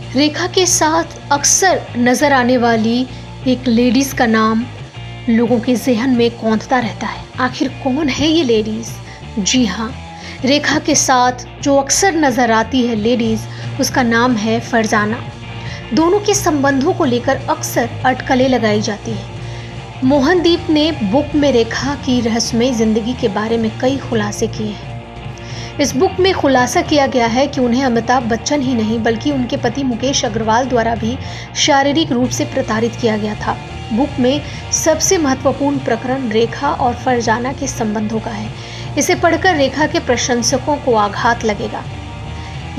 रेखा के साथ अक्सर नजर आने वाली एक लेडीज का नाम लोगों के जहन में कौंधता रहता है। आखिर कौन है ये लेडीज? जी हाँ, रेखा के साथ जो अक्सर नजर आती है लेडीज, उसका नाम है फरजाना। दोनों के संबंधों को लेकर अक्सर अटकलें लगाई जाती है। मोहनदीप ने बुक में रेखा की रहस्यमयी जिंदगी के बारे में कई खुलासे किए हैं। इस बुक में खुलासा किया गया है कि उन्हें अमिताभ बच्चन ही नहीं बल्कि उनके पति मुकेश अग्रवाल द्वारा भी शारीरिक रूप से प्रताड़ित किया गया था। बुक में सबसे महत्वपूर्ण प्रकरण रेखा और फरजाना के संबंधों का है। इसे पढ़कर रेखा के प्रशंसकों को आघात लगेगा।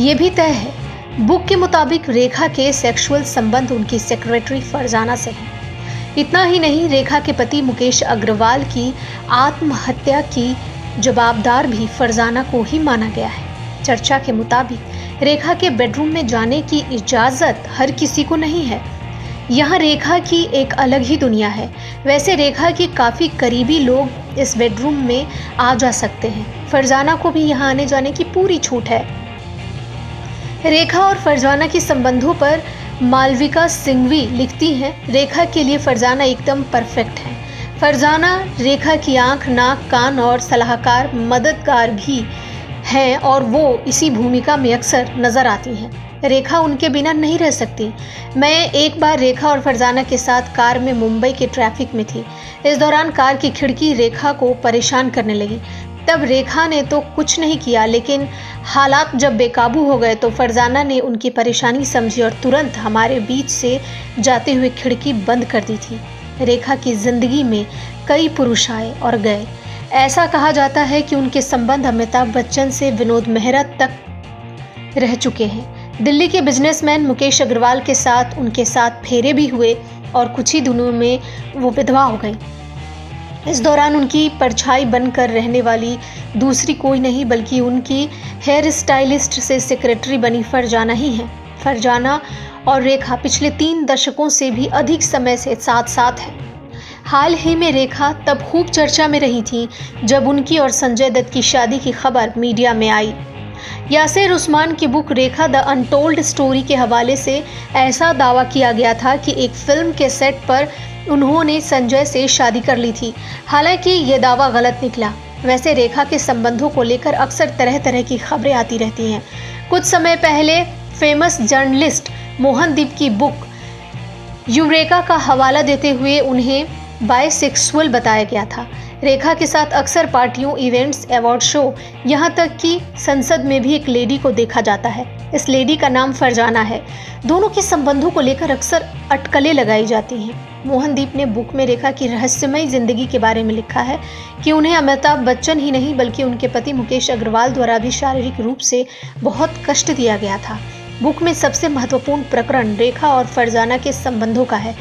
ये भी तय है, बुक के मुताबिक रेखा के सेक्सुअल संबंध उनकी सेक्रेटरी फरजाना से हैं। इतना ही नहीं, रेखा के पति मुकेश अग्रवाल की आत्महत्या की जवाबदार भी फरजाना को ही माना गया है। चर्चा के मुताबिक रेखा के बेडरूम में जाने की इजाज़त हर किसी को नहीं है। यहाँ रेखा की एक अलग ही दुनिया है। वैसे रेखा की काफ़ी करीबी लोग इस बेडरूम में आ जा सकते हैं। फरजाना को भी यहाँ आने जाने की पूरी छूट है। रेखा और फरजाना के संबंधों पर मालविका सिंघवी लिखती हैं, रेखा के लिए फरजाना एकदम परफेक्ट है। फरजाना रेखा की आंख, नाक, कान और सलाहकार, मददगार भी हैं और वो इसी भूमिका में अक्सर नजर आती हैं। रेखा उनके बिना नहीं रह सकती। मैं एक बार रेखा और फरजाना के साथ कार में मुंबई के ट्रैफिक में थी। इस दौरान कार की खिड़की रेखा को परेशान करने लगी। तब रेखा ने तो कुछ नहीं किया, लेकिन हालात जब बेकाबू हो गए तो फरजाना ने उनकी परेशानी समझी और तुरंत हमारे बीच से जाते हुए खिड़की बंद कर दी थी। रेखा की जिंदगी में कई पुरुष आए और गए। ऐसा कहा जाता है कि उनके संबंध अमिताभ बच्चन से विनोद मेहरा तक रह चुके हैं। दिल्ली के बिजनेसमैन मुकेश अग्रवाल के साथ उनके साथ फेरे भी हुए और कुछ ही दिनों में वो विधवा हो गई। इस दौरान उनकी परछाई बनकर रहने वाली दूसरी कोई नहीं बल्कि उनकी हेयर स्टाइलिस्ट से सेक्रेटरी बनी फरजाना ही है। फरजाना और रेखा पिछले 3 दशकों से भी अधिक समय से साथ साथ हैं। हाल ही में रेखा तब खूब चर्चा में रही थी जब उनकी और संजय दत्त की शादी की खबर मीडिया में आई। यासिर उस्मान की book Rekha the untold story के हवाले से ऐसा दावा किया गया था कि एक फिल्म के सेट पर उन्होंने संजय से शादी कर ली थी। हालांकि ये दावा गलत निकला। वैसे रेखा के संबंधों को लेकर अक्सर तरह तरह की खबरें आती रहती हैं। कुछ समय पहले फेमस जर्नलिस्ट मोहनदीप की बुक यूरेका का हवाला देते हुए उन्हें बायसेक्सुअल बताया गया था। रेखा के साथ अक्सर पार्टियों, इवेंट्स, अवार्ड शो, यहाँ तक कि संसद में भी एक लेडी को देखा जाता है। इस लेडी का नाम फरजाना है। दोनों के संबंधों को लेकर अक्सर अटकलें लगाई जाती हैं। मोहनदीप ने बुक में रेखा की रहस्यमयी जिंदगी के बारे में लिखा है कि उन्हें अमिताभ बच्चन ही नहीं बल्कि उनके पति मुकेश अग्रवाल द्वारा भी शारीरिक रूप से बहुत कष्ट दिया गया था। बुक में सबसे महत्वपूर्ण प्रकरण रेखा और फरजाना के संबंधों का है।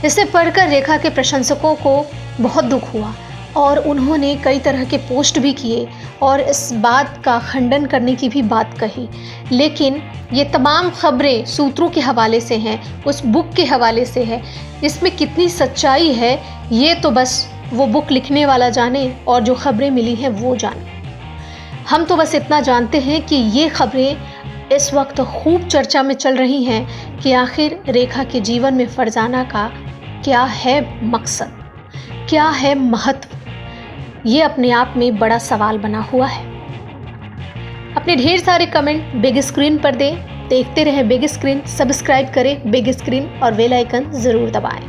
इसे पढ़कर रेखा के प्रशंसकों को बहुत दुख हुआ और उन्होंने कई तरह के पोस्ट भी किए और इस बात का खंडन करने की भी बात कही। लेकिन ये तमाम खबरें सूत्रों के हवाले से हैं, उस बुक के हवाले से है। इसमें कितनी सच्चाई है ये तो बस वो बुक लिखने वाला जाने और जो खबरें मिली हैं वो जाने। हम तो बस इतना जानते हैं कि ये खबरें इस वक्त खूब चर्चा में चल रही हैं कि आखिर रेखा के जीवन में फरजाना का क्या है मकसद, क्या है महत्व। ये अपने आप में बड़ा सवाल बना हुआ है। अपने ढेर सारे कमेंट बिग स्क्रीन पर दें। देखते रहें बिग स्क्रीन, सब्सक्राइब करें बिग स्क्रीन और बेल आइकन ज़रूर दबाएं।